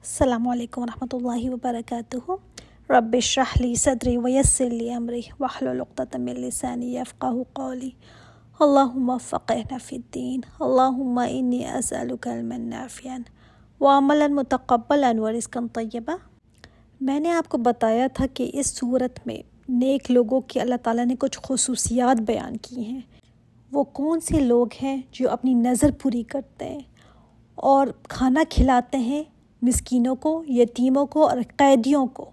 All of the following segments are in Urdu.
السلام علیکم ورحمۃ اللہ وبرکاتہ۔ رب اشرح لی صدری ویسر لی امری واحلل عقدۃ من لسانی یفقہوا قولی۔ اللہم فقہنا فی الدین، اللہم انی اسألک علما نافعا وعملا متقبلا ورزقا طیبا۔ میں نے آپ کو بتایا تھا کہ اس صورت میں نیک لوگوں کی اللہ تعالیٰ نے کچھ خصوصیات بیان کی ہیں۔ وہ کون سے لوگ ہیں جو اپنی نظر پوری کرتے ہیں اور کھانا کھلاتے ہیں مسکینوں کو، یتیموں کو اور قیدیوں کو،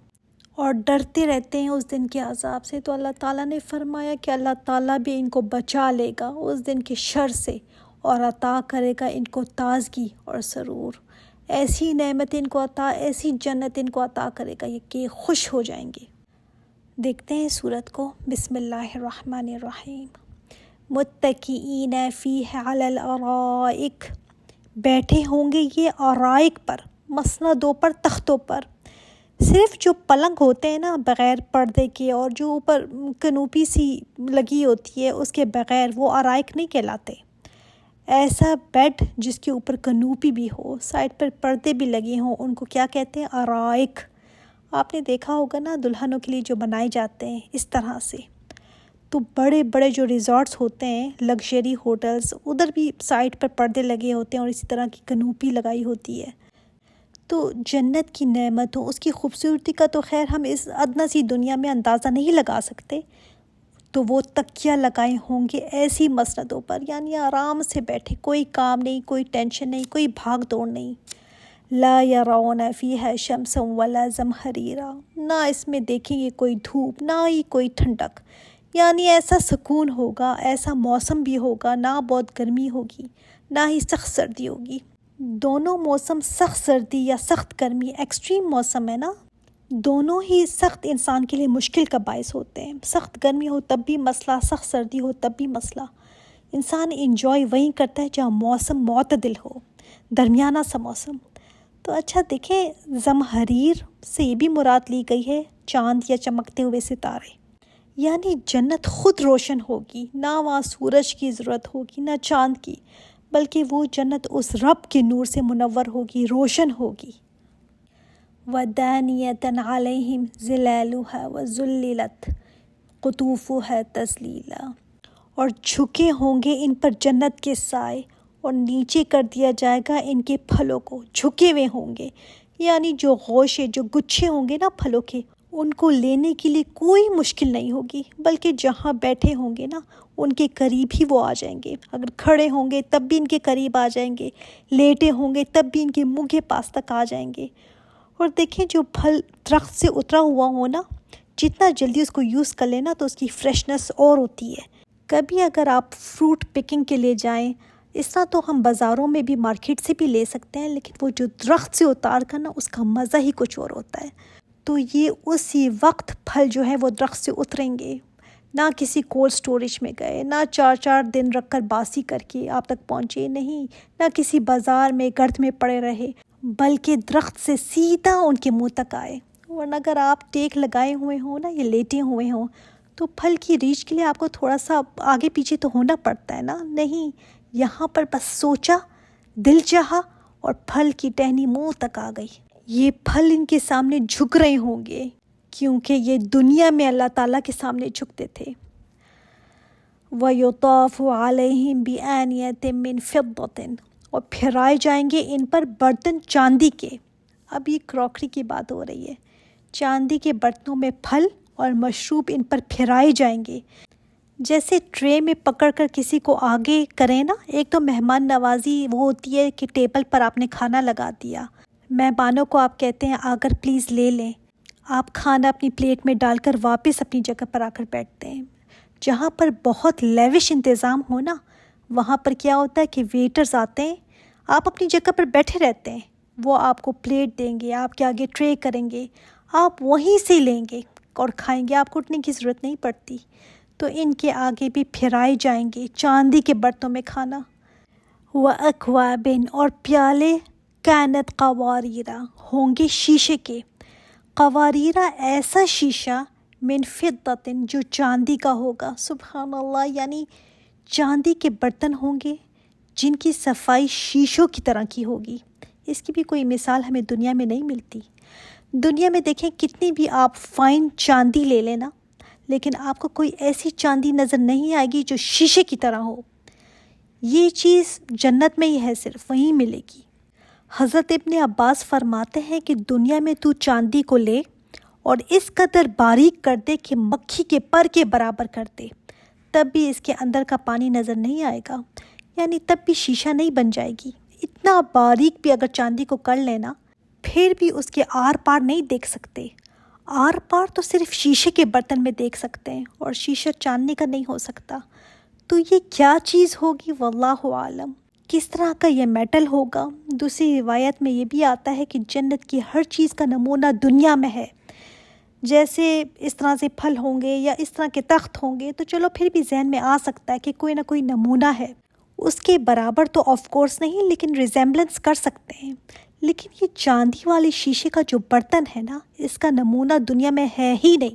اور ڈرتے رہتے ہیں اس دن کے عذاب سے۔ تو اللہ تعالیٰ نے فرمایا کہ اللہ تعالیٰ بھی ان کو بچا لے گا اس دن کے شر سے اور عطا کرے گا ان کو تازگی اور سرور۔ ایسی نعمت ان کو عطا، ایسی جنت ان کو عطا کرے گا کہ خوش ہو جائیں گے۔ دیکھتے ہیں سورت کو۔ بسم اللہ الرحمن الرحیم۔ متکئین فیہ علی الارائک، بیٹھے ہوں گے یہ ارائک پر، مسندوں پر، تختوں پر۔ صرف جو پلنگ ہوتے ہیں نا بغیر پردے کے، اور جو اوپر کنوپی سی لگی ہوتی ہے اس کے بغیر، وہ ارائک نہیں کہلاتے۔ ایسا بیڈ جس کے اوپر کنوپی بھی ہو، سائڈ پر پردے بھی لگے ہوں، ان کو کیا کہتے ہیں؟ ارائک۔ آپ نے دیکھا ہوگا نا دلہنوں کے لیے جو بنائے جاتے ہیں اس طرح سے۔ تو بڑے بڑے جو ریزورٹس ہوتے ہیں، لگژری ہوٹلز، ادھر بھی سائڈ پر پردے لگے ہوتے ہیں اور اسی طرح کی کنوپی لگائی ہوتی ہے۔ تو جنت کی نعمتوں، اس کی خوبصورتی کا تو خیر ہم اس ادنیٰ سی دنیا میں اندازہ نہیں لگا سکتے۔ تو وہ تکیہ لگائے ہوں گے ایسی مسندوں پر، یعنی آرام سے بیٹھے، کوئی کام نہیں، کوئی ٹینشن نہیں، کوئی بھاگ دوڑ نہیں۔ لا یرون فیہا شمسا ولا زمہریرا، نہ اس میں دیکھیں گے کوئی دھوپ، نہ ہی کوئی ٹھنڈک، یعنی ایسا سکون ہوگا، ایسا موسم بھی ہوگا، نہ بہت گرمی ہوگی نہ ہی سخت سردی ہوگی۔ دونوں موسم، سخت سردی یا سخت گرمی، ایکسٹریم موسم ہے نا، دونوں ہی سخت انسان کے لیے مشکل کا باعث ہوتے ہیں۔ سخت گرمی ہو تب بھی مسئلہ، سخت سردی ہو تب بھی مسئلہ۔ انسان انجوائے وہیں کرتا ہے جہاں موسم معتدل ہو، درمیانہ سا موسم۔ تو اچھا دیکھیں، زمہریر سے یہ بھی مراد لی گئی ہے چاند یا چمکتے ہوئے ستارے، یعنی جنت خود روشن ہوگی، نہ وہاں سورج کی ضرورت ہوگی نہ چاند کی، بلکہ وہ جنت اس رب کے نور سے منور ہوگی، روشن ہوگی۔ وَدَانِيَةً عَلَيْهِمْ ظِلَالُهَا وَذُلِّلَتْ قُطُوفُهَا تَذْلِيلًا، اور جھکے ہوں گے ان پر جنت کے سائے، اور نیچے کر دیا جائے گا ان کے پھلوں کو، جھکے ہوئے ہوں گے، یعنی جو گوشے، جو گچھے ہوں گے نا پھلوں کے، ان کو لینے کے لیے کوئی مشکل نہیں ہوگی، بلکہ جہاں بیٹھے ہوں گے نا ان کے قریب ہی وہ آ جائیں گے۔ اگر کھڑے ہوں گے تب بھی ان کے قریب آ جائیں گے، لیٹے ہوں گے تب بھی ان کے منہ کے پاس تک آ جائیں گے۔ اور دیکھیں جو پھل درخت سے اترا ہوا ہو نا، جتنا جلدی اس کو یوز کر لینا تو اس کی فریشنس اور ہوتی ہے۔ کبھی اگر آپ فروٹ پکنگ کے لیے جائیں، اس طرح تو ہم بازاروں میں بھی، مارکیٹ سے بھی لے سکتے ہیں، لیکن وہ جو درخت سے اتار کر نا اس کا مزہ ہی کچھ اور ہوتا ہے۔ تو یہ اسی وقت پھل جو ہے وہ درخت سے اتریں گے، نہ کسی کولڈ اسٹوریج میں گئے، نہ 4 دن رکھ کر باسی کر کے آپ تک پہنچے، نہیں، نہ کسی بازار میں گرد میں پڑے رہے، بلکہ درخت سے سیدھا ان کے منہ تک آئے۔ ورنہ اگر آپ ٹیک لگائے ہوئے ہوں نا، یا لیٹے ہوئے ہوں، تو پھل کی ریچ کے لیے آپ کو تھوڑا سا آگے پیچھے تو ہونا پڑتا ہے نا، نہیں، یہاں پر بس سوچا، دل چاہا، اور پھل کی ٹہنی منہ تک آ گئی۔ یہ پھل ان کے سامنے جھک رہے ہوں گے، کیونکہ یہ دنیا میں اللہ تعالیٰ کے سامنے جھکتے تھے۔ وَيُطَافُ عَلَيْهِمْ بِآنِيَةٍ مِّن فِضَّةٍ، اور پھرائے جائیں گے ان پر برتن چاندی کے۔ اب یہ کراکری کی بات ہو رہی ہے، چاندی کے برتنوں میں پھل اور مشروب ان پر پھرائے جائیں گے، جیسے ٹرے میں پکڑ کر کسی کو آگے کریں نا۔ ایک تو مہمان نوازی وہ ہوتی ہے کہ ٹیبل پر آپ نے کھانا لگا دیا، مہمانوں کو آپ کہتے ہیں آ کر پلیز لے لیں، آپ کھانا اپنی پلیٹ میں ڈال کر واپس اپنی جگہ پر آ کر بیٹھتے ہیں۔ جہاں پر بہت لیوش انتظام ہو نا، وہاں پر کیا ہوتا ہے کہ ویٹرز آتے ہیں، آپ اپنی جگہ پر بیٹھے رہتے ہیں، وہ آپ کو پلیٹ دیں گے، آپ کے آگے ٹرے کریں گے، آپ وہیں سے لیں گے اور کھائیں گے، آپ کو اٹھنے کی ضرورت نہیں پڑتی۔ تو ان کے آگے بھی پھرائے جائیں گے چاندی کے برتنوں میں کھانا۔ وَأَكْوَابٍ، اور پیالے، كَانَتْ قَوَارِيرَ، ہوں گے شیشے کے۔ قواریرہ ایسا شیشہ، من فضة، جو چاندی کا ہوگا۔ سبحان اللہ، یعنی چاندی کے برتن ہوں گے جن کی صفائی شیشوں کی طرح کی ہوگی۔ اس کی بھی کوئی مثال ہمیں دنیا میں نہیں ملتی۔ دنیا میں دیکھیں کتنی بھی آپ فائن چاندی لے لینا، لیکن آپ کو کوئی ایسی چاندی نظر نہیں آئے گی جو شیشے کی طرح ہو۔ یہ چیز جنت میں ہی ہے، صرف وہیں ملے گی۔ حضرت ابن عباس فرماتے ہیں کہ دنیا میں تو چاندی کو لے اور اس قدر باریک کر دے کہ مکھی کے پر کے برابر کر دے، تب بھی اس کے اندر کا پانی نظر نہیں آئے گا، یعنی تب بھی شیشہ نہیں بن جائے گی۔ اتنا باریک بھی اگر چاندی کو کر لینا، پھر بھی اس کے آر پار نہیں دیکھ سکتے۔ آر پار تو صرف شیشے کے برتن میں دیکھ سکتے ہیں، اور شیشہ چاندی کا نہیں ہو سکتا۔ تو یہ کیا چیز ہوگی واللہ عالم، کس طرح کا یہ میٹل ہوگا۔ دوسری روایت میں یہ بھی آتا ہے کہ جنت کی ہر چیز کا نمونہ دنیا میں ہے، جیسے اس طرح سے پھل ہوں گے یا اس طرح کے تخت ہوں گے، تو چلو پھر بھی ذہن میں آ سکتا ہے کہ کوئی نہ کوئی نمونہ ہے۔ اس کے برابر تو آف کورس نہیں، لیکن ریزیمبلنس کر سکتے ہیں۔ لیکن یہ چاندی والی شیشے کا جو برتن ہے نا، اس کا نمونہ دنیا میں ہے ہی نہیں۔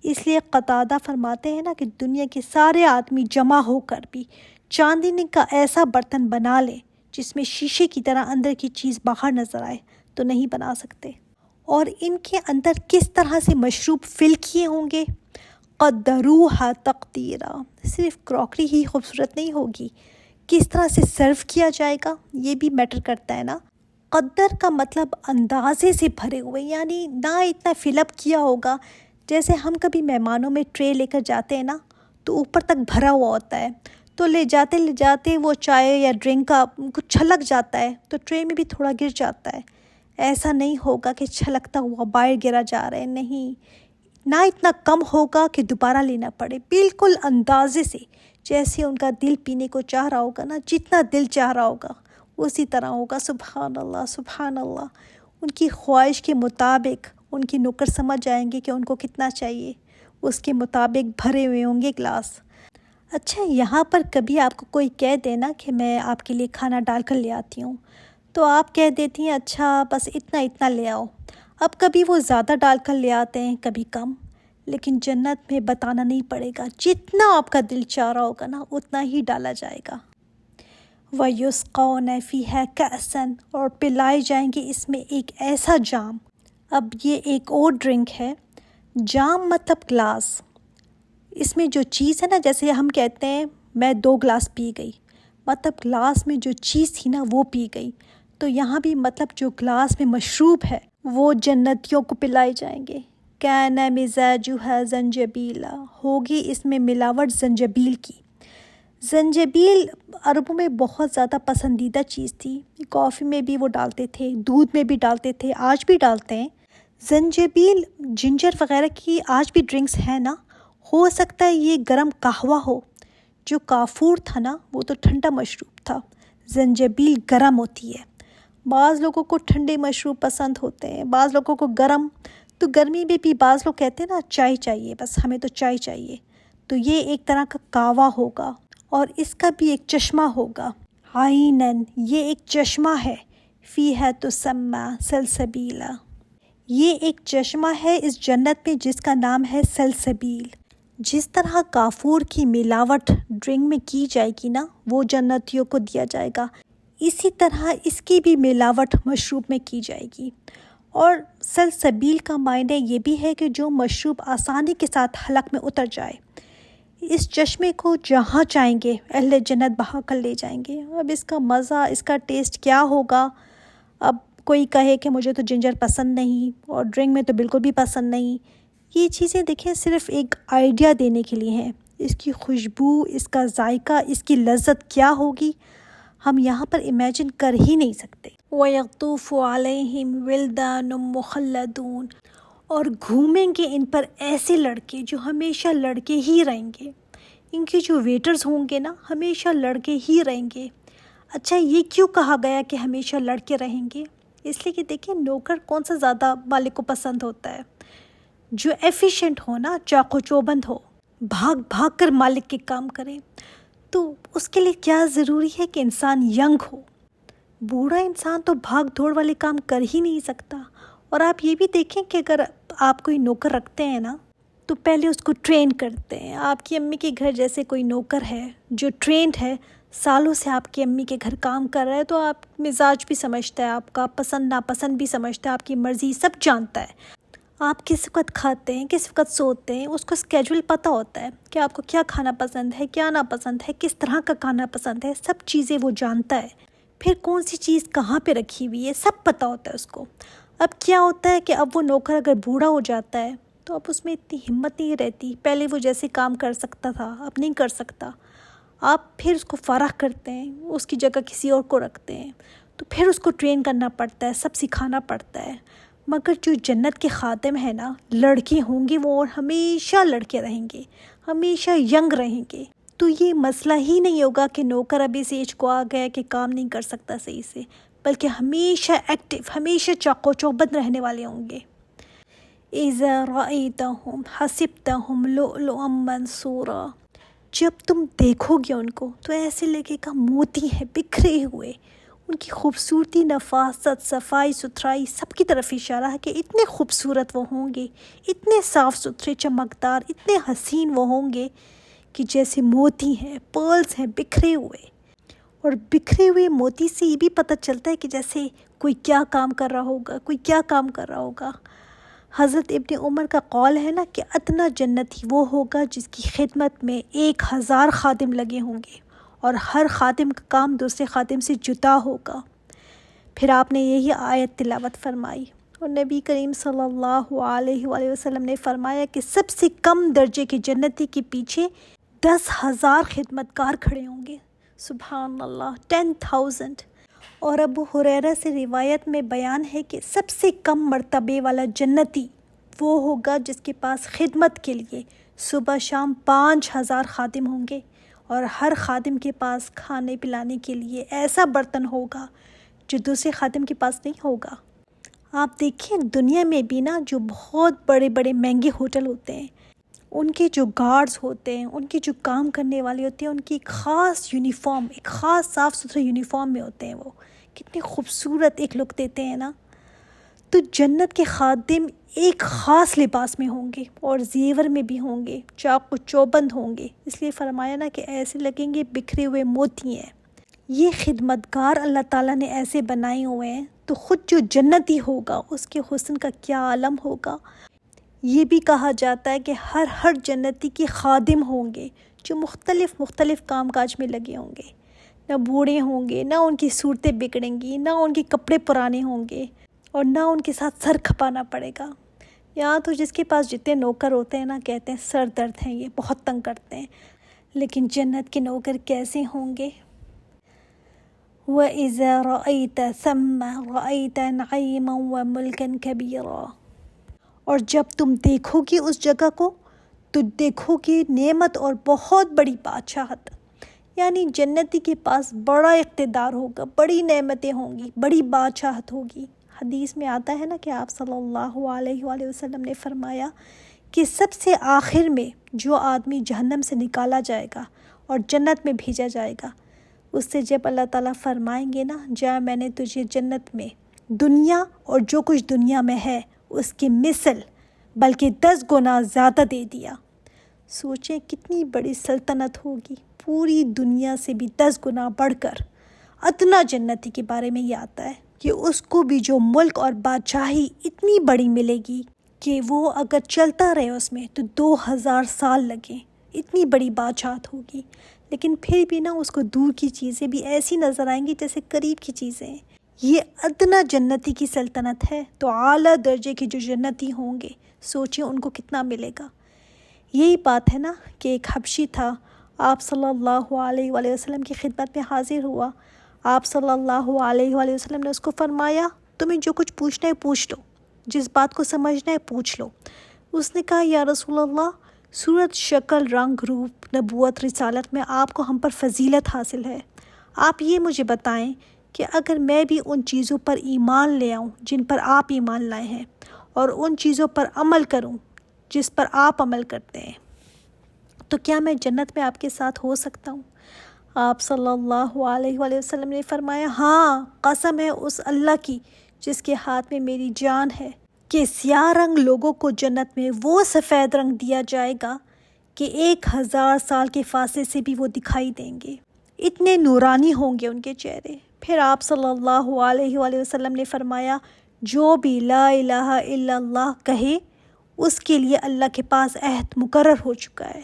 اس لیے قتادہ فرماتے ہیں نا کہ دنیا کے سارے آدمی جمع ہو کر بھی چاندی کا ایسا برتن بنا لے جس میں شیشے کی طرح اندر کی چیز باہر نظر آئے تو نہیں بنا سکتے۔ اور ان کے اندر کس طرح سے مشروب فل کیے ہوں گے، قدروہا تقدیرا، صرف کراکری ہی خوبصورت نہیں ہوگی، کس طرح سے سرو کیا جائے گا یہ بھی میٹر کرتا ہے نا۔ قدر کا مطلب اندازے سے بھرے ہوئے، یعنی نہ اتنا فل اپ کیا ہوگا، جیسے ہم کبھی مہمانوں میں ٹرے لے کر جاتے ہیں نا، تو اوپر تک بھرا ہوا ہوتا ہے، تو لے جاتے وہ چائے یا ڈرنک کا کچھ چھلک جاتا ہے تو ٹرے میں بھی تھوڑا گر جاتا ہے۔ ایسا نہیں ہوگا کہ چھلکتا ہوا باہر گرا جا رہا ہے، نہیں، نہ اتنا کم ہوگا کہ دوبارہ لینا پڑے، بالکل اندازے سے، جیسے ان کا دل پینے کو چاہ رہا ہوگا نا، جتنا دل چاہ رہا ہوگا اسی طرح ہوگا۔ سبحان اللہ سبحان اللہ، ان کی خواہش کے مطابق ان کی نوکر سمجھ جائیں گے کہ ان کو کتنا چاہیے، اس کے مطابق بھرے ہوئے ہوں گے گلاس۔ اچھا، یہاں پر کبھی آپ کو کوئی کہہ دینا کہ میں آپ کے لیے کھانا ڈال کر لے آتی ہوں، تو آپ کہہ دیتی ہیں اچھا بس اتنا لے آؤ۔ اب کبھی وہ زیادہ ڈال کر لے آتے ہیں، کبھی کم، لیکن جنت میں بتانا نہیں پڑے گا، جتنا آپ کا دل چاہ رہا ہوگا نا اتنا ہی ڈالا جائے گا۔ وَيُسْقَوْنَ فِيهَا كَأْسًا، اور پلائے جائیں گے اس میں ایک ایسا جام۔ اب یہ ایک اور ڈرنک ہے، جام مطلب گلاس۔ اس میں جو چیز ہے نا، جیسے ہم کہتے ہیں میں 2 گلاس پی گئی، مطلب گلاس میں جو چیز تھی نا وہ پی گئی، تو یہاں بھی مطلب جو گلاس میں مشروب ہے وہ جنتیوں کو پلائے جائیں گے۔ کَانَ مِزَاجُهَا زَنجَبِیلًا، ہوگی اس میں ملاوٹ زنجبیل کی۔ زنجبیل عربوں میں بہت زیادہ پسندیدہ چیز تھی، کافی میں بھی وہ ڈالتے تھے، دودھ میں بھی ڈالتے تھے، آج بھی ڈالتے ہیں۔ زنجبیل، جنجر وغیرہ کی آج بھی ڈرنکس ہیں نا، ہو سکتا ہے یہ گرم قہوہ ہو۔ جو کافور تھا نا وہ تو ٹھنڈا مشروب تھا، زنجبیل گرم ہوتی ہے۔ بعض لوگوں کو ٹھنڈے مشروب پسند ہوتے ہیں، بعض لوگوں کو گرم، تو گرمی میں بھی بعض لوگ کہتے ہیں نا چائے چاہیے، بس ہمیں تو چائے چاہیے، تو یہ ایک طرح کا قہوہ ہوگا۔ اور اس کا بھی ایک چشمہ ہوگا، عینن، یہ ایک چشمہ ہے، فیہا تسمی سلسبیلا، یہ ایک چشمہ ہے اس جنت میں جس کا نام ہے سلسبیل۔ جس طرح کافور کی ملاوٹ ڈرنک میں کی جائے گی نا، وہ جنتیوں کو دیا جائے گا، اسی طرح اس کی بھی ملاوٹ مشروب میں کی جائے گی۔ اور سلسبیل کا معنی یہ بھی ہے کہ جو مشروب آسانی کے ساتھ حلق میں اتر جائے۔ اس چشمے کو جہاں چاہیں گے اہل جنت بہا کر لے جائیں گے۔ اب اس کا مزہ، اس کا ٹیسٹ کیا ہوگا؟ اب کوئی کہے کہ مجھے تو جنجر پسند نہیں اور ڈرنک میں تو بالکل بھی پسند نہیں، یہ چیزیں دیکھیں صرف ایک آئیڈیا دینے کے لیے ہیں۔ اس کی خوشبو، اس کا ذائقہ، اس کی لذت کیا ہوگی ہم یہاں پر امیجن کر ہی نہیں سکتے۔ وَيَطُوفُ عَلَيْهِمْ وِلْدَانٌ مُخَلَّدُونَ، اور گھومیں گے ان پر ایسے لڑکے جو ہمیشہ لڑکے ہی رہیں گے۔ ان کے جو ویٹرز ہوں گے نا ہمیشہ لڑکے ہی رہیں گے۔ اچھا، یہ کیوں کہا گیا کہ ہمیشہ لڑکے رہیں گے؟ اس لیے کہ دیکھیں نوکر کون سا زیادہ مالک کو پسند ہوتا ہے؟ جو ایفیشینٹ ہو نا، چاق و چوبند ہو، بھاگ بھاگ کر مالک کے کام کرے۔ تو اس کے لیے کیا ضروری ہے کہ انسان ینگ ہو؟ بوڑھا انسان تو بھاگ دوڑ والے کام کر ہی نہیں سکتا۔ اور آپ یہ بھی دیکھیں کہ اگر آپ کوئی نوکر رکھتے ہیں نا تو پہلے اس کو ٹرین کرتے ہیں۔ آپ کی امی کے گھر جیسے کوئی نوکر ہے جو ٹرینڈ ہے، سالوں سے آپ کی امی کے گھر کام کر رہا ہے، تو آپ مزاج بھی سمجھتا ہے، آپ کا پسند ناپسند بھی سمجھتا ہے، آپ کی مرضی سب جانتا ہے۔ آپ کس وقت کھاتے ہیں، کس وقت سوتے ہیں، اس کو اسکیجول پتہ ہوتا ہے کہ آپ کو کیا کھانا پسند ہے، کیا ناپسند ہے، کس طرح کا کھانا پسند ہے، سب چیزیں وہ جانتا ہے۔ پھر کون سی چیز کہاں پہ رکھی ہوئی ہے سب پتہ ہوتا ہے اس کو۔ اب کیا ہوتا ہے کہ اب وہ نوکر اگر بوڑھا ہو جاتا ہے تو اب اس میں اتنی ہمت نہیں رہتی، پہلے وہ جیسے کام کر سکتا تھا اب نہیں کر سکتا۔ آپ پھر اس کو فارغ کرتے ہیں، اس کی جگہ کسی اور کو رکھتے ہیں، تو پھر اس کو ٹرین کرنا پڑتا ہے، سب سکھانا پڑتا ہے۔ مگر جو جنت کے خادم ہیں نا، لڑکے ہوں گے وہ، اور ہمیشہ لڑکے رہیں گے، ہمیشہ ینگ رہیں گے۔ تو یہ مسئلہ ہی نہیں ہوگا کہ نوکر اب اس ایج کو آ گیا کہ کام نہیں کر سکتا صحیح سے، بلکہ ہمیشہ ایکٹیو، ہمیشہ چاق و چوبند رہنے والے ہوں گے۔ اِذَا رَأَيْتَهُمْ حَسِبْتَهُمْ لُؤْلُؤًا مَّنثُورًا، جب تم دیکھو گے ان کو تو ایسے لگے گا موتی ہیں بکھرے ہوئے۔ ان کی خوبصورتی، نفاست، صفائی ستھرائی سب کی طرف اشارہ ہے کہ اتنے خوبصورت وہ ہوں گے، اتنے صاف ستھرے چمکدار، اتنے حسین وہ ہوں گے کہ جیسے موتی ہیں، پرلز ہیں بکھرے ہوئے۔ اور بکھرے ہوئے موتی سے یہ بھی پتہ چلتا ہے کہ جیسے کوئی کیا کام کر رہا ہوگا، کوئی کیا کام کر رہا ہوگا۔ حضرت ابن عمر کا قول ہے نا کہ ادنیٰ جنتی وہ ہوگا جس کی خدمت میں 1000 خادم لگے ہوں گے، اور ہر خادم کا کام دوسرے خادم سے جدا ہوگا۔ پھر آپ نے یہی آیت تلاوت فرمائی، اور نبی کریم صلی اللہ علیہ وآلہ وسلم نے فرمایا کہ سب سے کم درجے کے جنتی کے پیچھے 10,000 خدمتگار کھڑے ہوں گے۔ سبحان اللہ، 10,000۔ اور ابو ہریرہ سے روایت میں بیان ہے کہ سب سے کم مرتبے والا جنتی وہ ہوگا جس کے پاس خدمت کے لیے صبح شام 5,000 خادم ہوں گے، اور ہر خادم کے پاس کھانے پلانے کے لیے ایسا برتن ہوگا جو دوسرے خادم کے پاس نہیں ہوگا۔ آپ دیکھیں دنیا میں بھی نا جو بہت بڑے بڑے مہنگے ہوٹل ہوتے ہیں، ان کے جو گارڈز ہوتے ہیں، ان کے جو کام کرنے والے ہوتے ہیں، ان کی ایک خاص یونیفارم، ایک خاص صاف ستھرے یونیفارم میں ہوتے ہیں، وہ کتنے خوبصورت ایک لک دیتے ہیں نا۔ تو جنت کے خادم ایک خاص لباس میں ہوں گے اور زیور میں بھی ہوں گے، چاق و چوبند ہوں گے، اس لیے فرمایا نا کہ ایسے لگیں گے بکھرے ہوئے موتی ہیں۔ یہ خدمتگار اللہ تعالیٰ نے ایسے بنائے ہوئے ہیں، تو خود جو جنتی ہوگا اس کے حسن کا کیا عالم ہوگا۔ یہ بھی کہا جاتا ہے کہ ہر جنتی کے خادم ہوں گے جو مختلف کام کاج میں لگے ہوں گے، نہ بوڑھے ہوں گے، نہ ان کی صورتیں بگڑیں گی، نہ ان کے کپڑے پرانے ہوں گے، اور نہ ان کے ساتھ سر کھپانا پڑے گا۔ یہاں تو جس کے پاس جتنے نوکر ہوتے ہیں نا کہتے ہیں سر درد ہیں، یہ بہت تنگ کرتے ہیں، لیکن جنت کے نوکر کیسے ہوں گے؟ وَإِذَا رَأَيْتَ ثَمَّ رَأَيْتَ نَعِيمًا وَمُلْكًا كَبِيرًا، اور جب تم دیکھو گے اس جگہ کو تو دیکھو گے نعمت اور بہت بڑی بادشاہت، یعنی جنتی کے پاس بڑا اقتدار ہوگا، بڑی نعمتیں ہوں گی، بڑی بادشاہت ہوگی۔ حدیث میں آتا ہے نا کہ آپ صلی اللہ علیہ وآلہ وسلم نے فرمایا کہ سب سے آخر میں جو آدمی جہنم سے نکالا جائے گا اور جنت میں بھیجا جائے گا، اس سے جب اللہ تعالیٰ فرمائیں گے نا جا میں نے تجھے جنت میں دنیا اور جو کچھ دنیا میں ہے اس کی مثل بلکہ 10 گنا زیادہ دے دیا۔ سوچیں کتنی بڑی سلطنت ہوگی، پوری دنیا سے بھی 10 گنا بڑھ کر۔ ادنیٰ جنتی کے بارے میں یہ آتا ہے کہ اس کو بھی جو ملک اور بادشاہی اتنی بڑی ملے گی کہ وہ اگر چلتا رہے اس میں تو 2000 سال لگیں، اتنی بڑی بادشاہت ہوگی۔ لیکن پھر بھی نا اس کو دور کی چیزیں بھی ایسی نظر آئیں گی جیسے قریب کی چیزیں ہیں۔ یہ ادنیٰ جنتی کی سلطنت ہے، تو اعلیٰ درجے کے جو جنتی ہوں گے سوچیں ان کو کتنا ملے گا۔ یہی بات ہے نا کہ ایک حبشی تھا، آپ صلی اللہ علیہ وآلہ وسلم کی خدمت میں حاضر ہوا۔ آپ صلی اللہ علیہ وآلہ وسلم نے اس کو فرمایا تمہیں جو کچھ پوچھنا ہے پوچھ لو، جس بات کو سمجھنا ہے پوچھ لو۔ اس نے کہا یا رسول اللہ، صورت، شکل، رنگ، روپ، نبوت، رسالت میں آپ کو ہم پر فضیلت حاصل ہے، آپ یہ مجھے بتائیں کہ اگر میں بھی ان چیزوں پر ایمان لے آؤں جن پر آپ ایمان لائے ہیں، اور ان چیزوں پر عمل کروں جس پر آپ عمل کرتے ہیں، تو کیا میں جنت میں آپ کے ساتھ ہو سکتا ہوں؟ آپ صلی اللہ علیہ وآلہ وسلم نے فرمایا ہاں، قسم ہے اس اللہ کی جس کے ہاتھ میں میری جان ہے کہ سیاہ رنگ لوگوں کو جنت میں وہ سفید رنگ دیا جائے گا کہ 1000 سال کے فاصلے سے بھی وہ دکھائی دیں گے۔ اتنے نورانی ہوں گے ان کے چہرے۔ پھر آپ صلی اللہ علیہ وآلہ وسلم نے فرمایا جو بھی لا الہ الا اللہ کہے اس کے لیے اللہ کے پاس عہد مقرر ہو چکا ہے،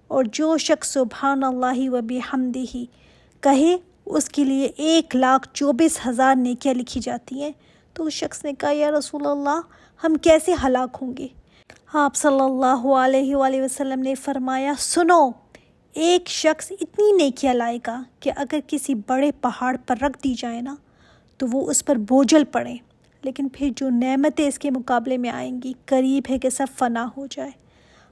اور جو شخص سبحان اللہ و بحمدہ کہے اس کے لیے 1,24,000 نیکیاں لکھی جاتی ہیں۔ تو اس شخص نے کہا یا رسول اللہ ہم کیسے ہلاک ہوں گے؟ آپ صلی اللہ علیہ وآلہ وسلم نے فرمایا سنو، ایک شخص اتنی نیکیاں لائے گا کہ اگر کسی بڑے پہاڑ پر رکھ دی جائے نا تو وہ اس پر بوجھل پڑے، لیکن پھر جو نعمتیں اس کے مقابلے میں آئیں گی قریب ہے کہ سب فنا ہو جائے۔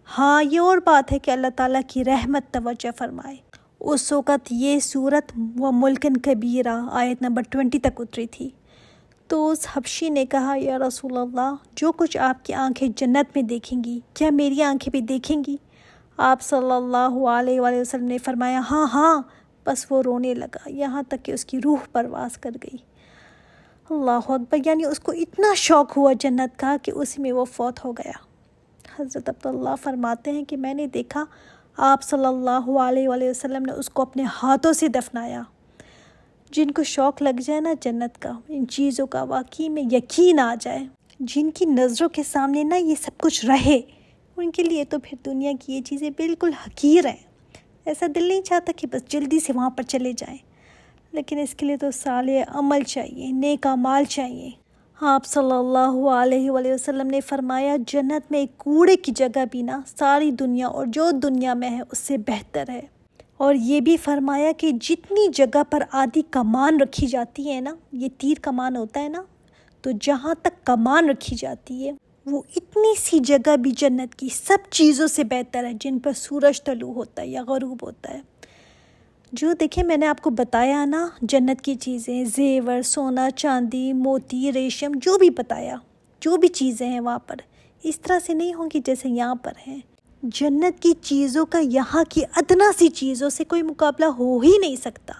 ہاں یہ اور بات ہے کہ اللہ تعالیٰ کی رحمت توجہ فرمائے۔ اس وقت یہ صورت وملکن کبیرہ آیت نمبر 20 تک اتری تھی۔ تو اس حبشی نے کہا یا رسول اللہ جو کچھ آپ کی آنکھیں جنت میں دیکھیں گی کیا میری آنکھیں بھی دیکھیں گی؟ آپ صلی اللہ علیہ وآلہ وسلم نے فرمایا ہاں ہاں، بس وہ رونے لگا یہاں تک کہ اس کی روح پرواز کر گئی۔ اللہ اکبر، یعنی اس کو اتنا شوق ہوا جنت کا کہ اسی میں وہ فوت ہو گیا۔ حضرت عبداللہ فرماتے ہیں کہ میں نے دیکھا آپ صلی اللہ علیہ وآلہ وسلم نے اس کو اپنے ہاتھوں سے دفنایا۔ جن کو شوق لگ جائے نا جنت کا، ان چیزوں کا واقعی میں یقین آ جائے، جن کی نظروں کے سامنے نا یہ سب کچھ رہے، ان کے لیے تو پھر دنیا کی یہ چیزیں بالکل حقیر ہیں۔ ایسا دل نہیں چاہتا کہ بس جلدی سے وہاں پر چلے جائیں، لیکن اس کے لیے تو صالح عمل چاہیے، نیک اعمال چاہیے۔ آپ صلی اللہ علیہ وآلہ وسلم نے فرمایا جنت میں ایک کوڑے کی جگہ بھی نا ساری دنیا اور جو دنیا میں ہے اس سے بہتر ہے۔ اور یہ بھی فرمایا کہ جتنی جگہ پر آدھی کمان رکھی جاتی ہے نا، یہ تیر کمان ہوتا ہے نا، تو جہاں تک کمان رکھی جاتی ہے وہ اتنی سی جگہ بھی جنت کی سب چیزوں سے بہتر ہے جن پر سورج طلوع ہوتا ہے یا غروب ہوتا ہے۔ جو دیکھیں میں نے آپ کو بتایا نا جنت کی چیزیں، زیور، سونا، چاندی، موتی، ریشم، جو بھی بتایا، جو بھی چیزیں ہیں وہاں پر اس طرح سے نہیں ہوں گی جیسے یہاں پر ہیں۔ جنت کی چیزوں کا یہاں کی ادنا سی چیزوں سے کوئی مقابلہ ہو ہی نہیں سکتا۔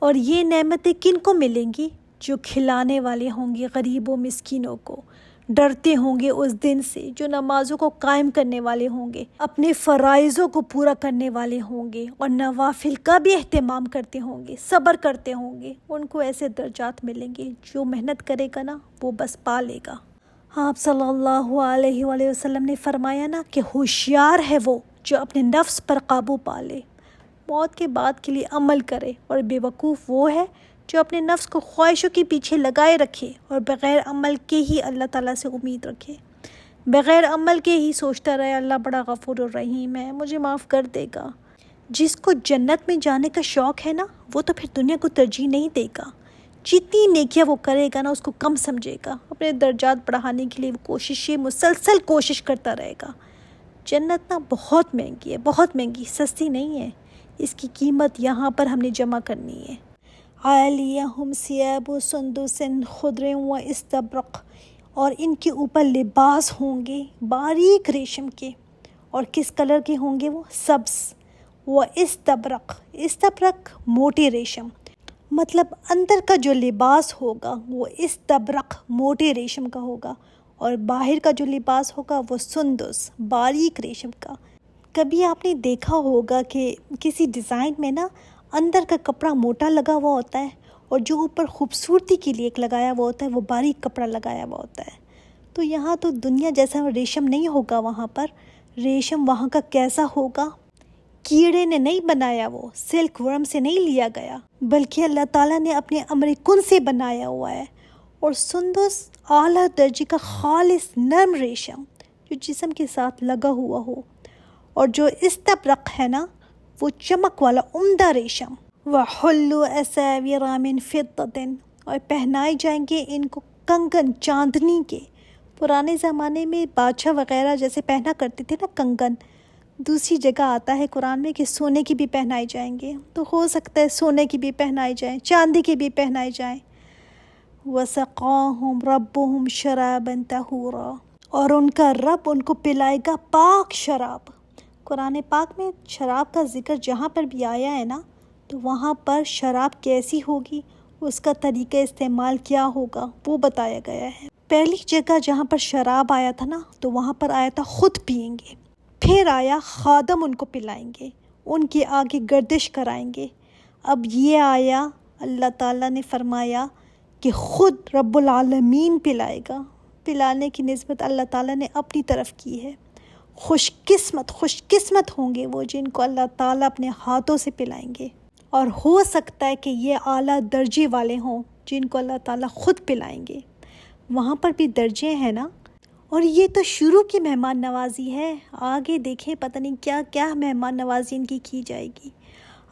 اور یہ نعمتیں کن کو ملیں گی؟ جو کھلانے والے ہوں گے غریب و مسکینوں کو، ڈرتے ہوں گے اس دن سے، جو نمازوں کو قائم کرنے والے ہوں گے، اپنے فرائضوں کو پورا کرنے والے ہوں گے اور نوافل کا بھی اہتمام کرتے ہوں گے، صبر کرتے ہوں گے۔ ان کو ایسے درجات ملیں گے، جو محنت کرے گا نا وہ بس پا لے گا۔ آپ صلی اللہ علیہ وآلہ وسلم نے فرمایا نا کہ ہوشیار ہے وہ جو اپنے نفس پر قابو پا لے، موت کے بعد کے لیے عمل کرے، اور بے وقوف وہ ہے جو اپنے نفس کو خواہشوں کے پیچھے لگائے رکھے اور بغیر عمل کے ہی اللہ تعالیٰ سے امید رکھے، بغیر عمل کے ہی سوچتا رہے اللہ بڑا غفور الرحیم ہے، مجھے معاف کر دے گا۔ جس کو جنت میں جانے کا شوق ہے نا وہ تو پھر دنیا کو ترجیح نہیں دے گا۔ جتنی نیکیاں وہ کرے گا نا اس کو کم سمجھے گا، اپنے درجات بڑھانے کے لیے وہ مسلسل کوشش کرتا رہے گا۔ جنت نا بہت مہنگی ہے، بہت مہنگی، سستی نہیں ہے۔ اس کی قیمت یہاں پر ہم نے جمع کرنی ہے۔ عالیہم ثیاب سندس خضر و استبرق، اور ان کے اوپر لباس ہوں گے باریک ریشم کے، اور کس کلر کے ہوں گے وہ؟ سبز۔ و استبرق، استبرق موٹے ریشم، مطلب اندر کا جو لباس ہوگا وہ استبرق موٹے ریشم کا ہوگا، اور باہر کا جو لباس ہوگا وہ سندس باریک ریشم کا۔ کبھی آپ نے دیکھا ہوگا کہ کسی ڈیزائن میں نا اندر کا کپڑا موٹا لگا ہوا ہوتا ہے اور جو اوپر خوبصورتی کے لیے ایک لگایا ہوا ہوتا ہے وہ باریک کپڑا لگایا ہوا ہوتا ہے۔ تو یہاں تو دنیا جیسا ریشم نہیں ہوگا، وہاں پر ریشم وہاں کا کیسا ہوگا؟ کیڑے نے نہیں بنایا، وہ سلک ورم سے نہیں لیا گیا، بلکہ اللہ تعالیٰ نے اپنے امر کن سے بنایا ہوا ہے۔ اور سندس اعلیٰ درجے کا خالص نرم ریشم جو جسم کے ساتھ لگا ہوا ہو، اور جو استبرق ہے نا وہ چمک والا عمدہ ریشم۔ وَحُلُّوا أَسَاوِرَ مِن فِضَّةٍ، اور پہنائے جائیں گے ان کو کنگن چاندنی کے۔ پرانے زمانے میں بادشاہ وغیرہ جیسے پہنا کرتے تھے نا کنگن، دوسری جگہ آتا ہے قرآن میں کہ سونے کی بھی پہنائے جائیں گے، تو ہو سکتا ہے سونے کی بھی پہنائے جائیں، چاندی کی بھی پہنائے جائیں۔ وَسَقَاهُمْ رَبُّهُمْ شَرَابًا طَهُورًا، اور ان کا رب ان کو پلائے گا پاک شراب۔ قرآن پاک میں شراب کا ذکر جہاں پر بھی آیا ہے نا تو وہاں پر شراب کیسی ہوگی، اس کا طریقہ استعمال کیا ہوگا وہ بتایا گیا ہے۔ پہلی جگہ جہاں پر شراب آیا تھا نا تو وہاں پر آیا تھا خود پئیں گے، پھر آیا خادم ان کو پلائیں گے، ان کے آگے گردش کرائیں گے۔ اب یہ آیا اللہ تعالیٰ نے فرمایا کہ خود رب العالمین پلائے گا، پلانے کی نسبت اللہ تعالیٰ نے اپنی طرف کی ہے۔ خوش قسمت ہوں گے وہ جن کو اللہ تعالیٰ اپنے ہاتھوں سے پلائیں گے، اور ہو سکتا ہے کہ یہ اعلیٰ درجے والے ہوں جن کو اللہ تعالیٰ خود پلائیں گے۔ وہاں پر بھی درجے ہیں نا، اور یہ تو شروع کی مہمان نوازی ہے، آگے دیکھیں پتہ نہیں کیا کیا مہمان نوازی ان کی جائے گی۔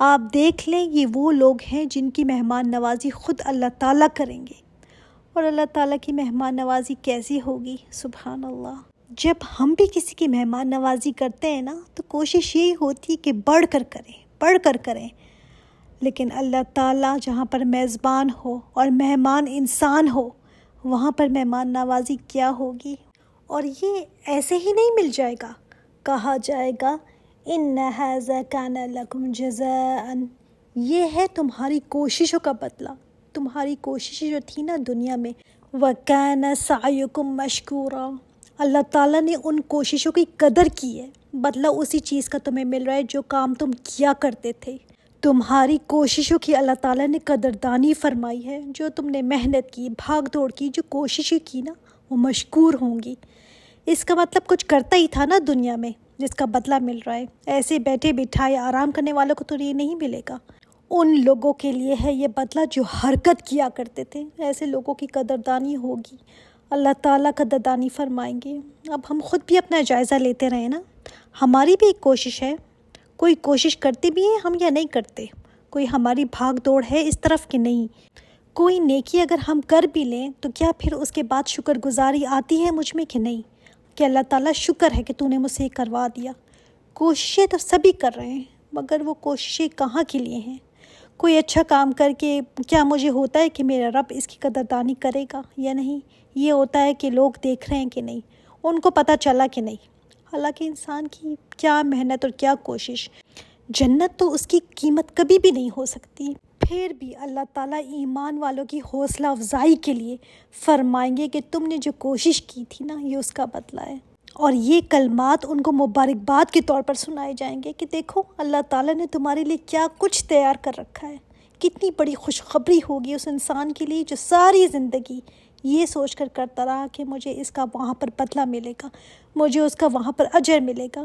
آپ دیکھ لیں یہ وہ لوگ ہیں جن کی مہمان نوازی خود اللہ تعالیٰ کریں گے، اور اللہ تعالیٰ کی مہمان نوازی کیسی ہوگی، سبحان اللہ۔ جب ہم بھی کسی کی مہمان نوازی کرتے ہیں نا تو کوشش یہی ہوتی ہے کہ بڑھ کر کریں، لیکن اللہ تعالیٰ جہاں پر میزبان ہو اور مہمان انسان ہو وہاں پر مہمان نوازی کیا ہوگی۔ اور یہ ایسے ہی نہیں مل جائے گا، کہا جائے گا ان ھذا کان لکم جزاء، یہ ہے تمہاری کوششوں کا بدلہ، تمہاری کوششیں جو تھی نا دنیا میں، وکان سعیکم مشکورا، اللہ تعالیٰ نے ان کوششوں کی قدر کی ہے، بدلہ اسی چیز کا تمہیں مل رہا ہے جو کام تم کیا کرتے تھے۔ تمہاری کوششوں کی اللہ تعالیٰ نے قدردانی فرمائی ہے، جو تم نے محنت کی، بھاگ دوڑ کی، جو کوششیں کی نا وہ مشکور ہوں گی۔ اس کا مطلب کچھ کرتا ہی تھا نا دنیا میں جس کا بدلہ مل رہا ہے، ایسے بیٹھے بٹھائے آرام کرنے والوں کو تو یہ نہیں ملے گا۔ ان لوگوں کے لیے ہے یہ بدلہ جو حرکت کیا کرتے تھے، ایسے لوگوں کی قدردانی ہوگی، اللہ تعالیٰ قدردانی فرمائیں گے۔ اب ہم خود بھی اپنا جائزہ لیتے رہیں نا، ہماری بھی ایک کوشش ہے، کوئی کوشش کرتے بھی ہیں ہم یا نہیں کرتے، کوئی ہماری بھاگ دوڑ ہے اس طرف کہ نہیں، کوئی نیکی اگر ہم کر بھی لیں تو کیا پھر اس کے بعد شکر گزاری آتی ہے مجھ میں کہ نہیں، کہ اللہ تعالیٰ شکر ہے کہ تو نے مجھ سے کروا دیا۔ کوششیں تو سبھی کر رہے ہیں، مگر وہ کوششیں کہاں کے لیے ہیں؟ کوئی اچھا کام کر کے کیا مجھے ہوتا ہے کہ میرا رب اس کی قدردانی کرے گا یا نہیں؟ یہ ہوتا ہے کہ لوگ دیکھ رہے ہیں کہ نہیں، ان کو پتہ چلا کہ نہیں۔ حالانکہ انسان کی کیا محنت اور کیا کوشش، جنت تو اس کی قیمت کبھی بھی نہیں ہو سکتی۔ پھر بھی اللہ تعالیٰ ایمان والوں کی حوصلہ افزائی کے لیے فرمائیں گے کہ تم نے جو کوشش کی تھی نا یہ اس کا بدلہ ہے، اور یہ کلمات ان کو مبارکباد کے طور پر سنائے جائیں گے کہ دیکھو اللہ تعالیٰ نے تمہارے لیے کیا کچھ تیار کر رکھا ہے۔ کتنی بڑی خوشخبری ہوگی اس انسان کے لیے جو ساری زندگی یہ سوچ کر کرتا رہا کہ مجھے اس کا وہاں پر بدلہ ملے گا، مجھے اس کا وہاں پر اجر ملے گا۔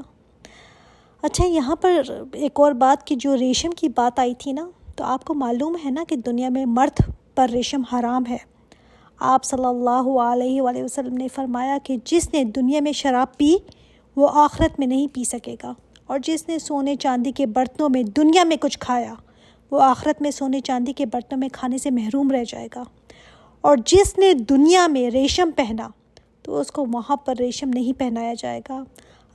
اچھا، یہاں پر ایک اور بات کہ جو ریشم کی بات آئی تھی نا، تو آپ کو معلوم ہے نا کہ دنیا میں مرد پر ریشم حرام ہے۔ آپ صلی اللہ علیہ وآلہ وسلم نے فرمایا کہ جس نے دنیا میں شراب پی وہ آخرت میں نہیں پی سکے گا، اور جس نے سونے چاندی کے برتنوں میں دنیا میں کچھ کھایا وہ آخرت میں سونے چاندی کے برتنوں میں کھانے سے محروم رہ جائے گا، اور جس نے دنیا میں ریشم پہنا تو اس کو وہاں پر ریشم نہیں پہنایا جائے گا،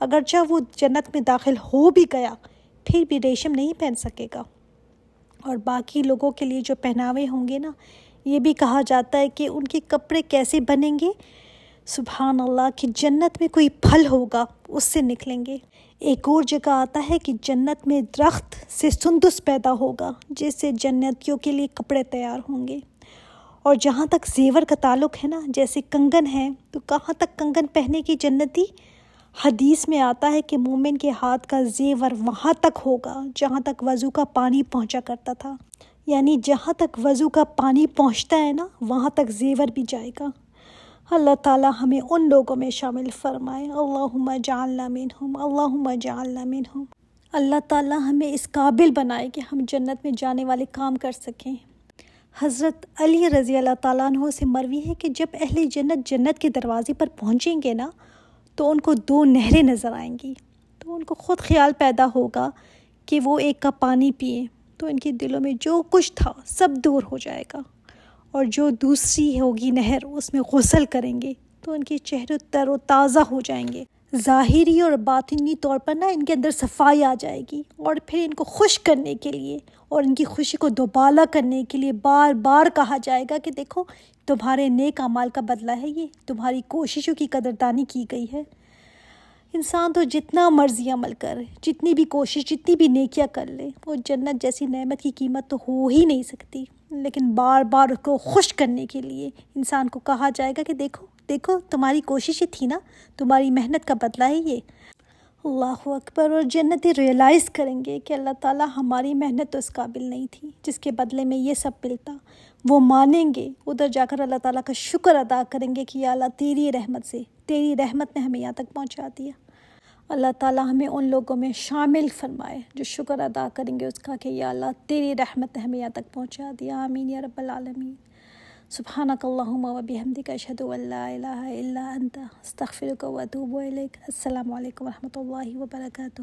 اگرچہ وہ جنت میں داخل ہو بھی گیا پھر بھی ریشم نہیں پہن سکے گا۔ اور باقی لوگوں کے لیے جو پہناوے ہوں گے نا، یہ بھی کہا جاتا ہے کہ ان کے کپڑے کیسے بنیں گے، سبحان اللہ، کہ جنت میں کوئی پھل ہوگا اس سے نکلیں گے۔ ایک اور جگہ آتا ہے کہ جنت میں درخت سے سندس پیدا ہوگا جس سے جنتیوں کے لیے کپڑے تیار ہوں گے۔ اور جہاں تک زیور کا تعلق ہے نا، جیسے کنگن ہے، تو کہاں تک کنگن پہنے کی جنتی؟ حدیث میں آتا ہے کہ مومن کے ہاتھ کا زیور وہاں تک ہوگا جہاں تک وضو کا پانی پہنچا کرتا تھا، یعنی جہاں تک وضو کا پانی پہنچتا ہے نا وہاں تک زیور بھی جائے گا۔ اللہ تعالیٰ ہمیں ان لوگوں میں شامل فرمائے، اللہم اجعلنا منہم، اللہم اجعلنا منہم۔ اللہ تعالیٰ ہمیں اس قابل بنائے کہ ہم جنت میں جانے والے کام کر سکیں۔ حضرت علی رضی اللہ تعالیٰ عنہ سے مروی ہے کہ جب اہل جنت جنت کے دروازے پر پہنچیں گے نا تو ان کو 2 نہریں نظر آئیں گی، تو ان کو خود خیال پیدا ہوگا کہ وہ ایک کپ پانی پئیں، تو ان کے دلوں میں جو کچھ تھا سب دور ہو جائے گا، اور جو دوسری ہوگی نہر اس میں غسل کریں گے تو ان کے چہرے تر و تازہ ہو جائیں گے، ظاہری اور باطنی طور پر نا ان کے اندر صفائی آ جائے گی، اور پھر ان کو خوش کرنے کے لیے اور ان کی خوشی کو دوبالا کرنے کے لیے بار بار کہا جائے گا کہ دیکھو تمہارے نیک اعمال کا بدلہ ہے، یہ تمہاری کوششوں کی قدردانی کی گئی ہے۔ انسان تو جتنا مرضی عمل کرے، جتنی بھی کوشش، جتنی بھی نیکیاں کر لے، وہ جنت جیسی نعمت کی قیمت تو ہو ہی نہیں سکتی، لیکن بار بار اس کو خوش کرنے کے لیے انسان کو کہا جائے گا کہ دیکھو دیکھو تمہاری کوششیں تھی نا، تمہاری محنت کا بدلہ ہے یہ۔ اللہ اکبر۔ اور جنتی ریئلائز کریں گے کہ اللہ تعالیٰ ہماری محنت تو اس قابل نہیں تھی جس کے بدلے میں یہ سب ملتا، وہ مانیں گے، ادھر جا کر اللہ تعالیٰ کا شکر ادا کریں گے کہ یا اللہ تیری رحمت سے، تیری رحمت نے ہمیں یہاں تک پہنچا دیا۔ اللہ تعالیٰ ہمیں ان لوگوں میں شامل فرمائے جو شکر ادا کریں گے اس کا کہ یا اللہ تیری رحمت نے ہمیں یہاں تک پہنچا دیا۔ آمین یا رب العالمین۔ سبحانک اللہم و بحمدک، اشہد ان لا الہ الا انت، استغفرک و اتوب الیک۔ السلام علیکم و رحمۃ اللہ وبرکاتہ۔